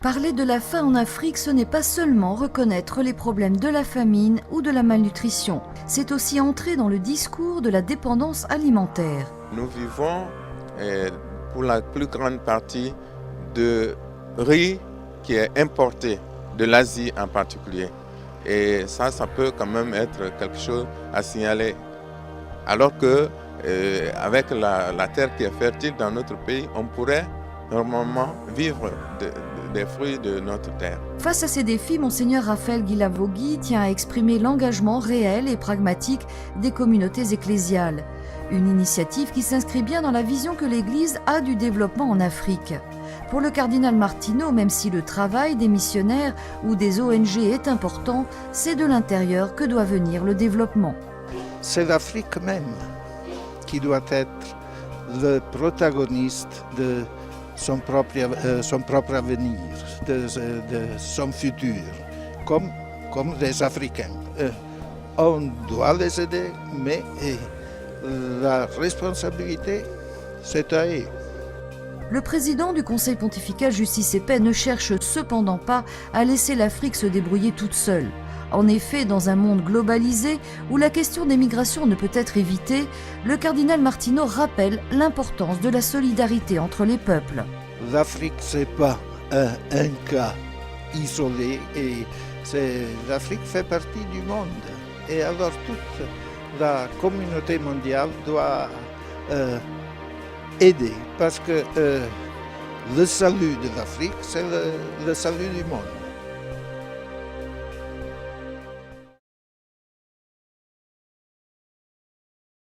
Parler de la faim en Afrique, ce n'est pas seulement reconnaître les problèmes de la famine ou de la malnutrition, c'est aussi entrer dans le discours de la dépendance alimentaire. Nous vivons pour la plus grande partie de riz qui est importé, de l'Asie en particulier. Et ça peut quand même être quelque chose à signaler. Alors que avec la terre qui est fertile dans notre pays, on pourrait normalement vivre des fruits de notre terre. Face à ces défis, Monseigneur Raphaël Guilavogui tient à exprimer l'engagement réel et pragmatique des communautés ecclésiales. Une initiative qui s'inscrit bien dans la vision que l'Église a du développement en Afrique. Pour le cardinal Martino, même si le travail des missionnaires ou des ONG est important, c'est de l'intérieur que doit venir le développement. C'est l'Afrique même qui doit être le protagoniste de son propre avenir, de son futur, comme les Africains. On doit les aider, mais la responsabilité, c'est à eux. Le président du Conseil pontifical Justice et Paix ne cherche cependant pas à laisser l'Afrique se débrouiller toute seule. En effet, dans un monde globalisé où la question des migrations ne peut être évitée, le cardinal Martino rappelle l'importance de la solidarité entre les peuples. L'Afrique, ce n'est pas un cas isolé, et l'Afrique fait partie du monde. Et alors toute la communauté mondiale doit aider, parce que le salut de l'Afrique, c'est le salut du monde.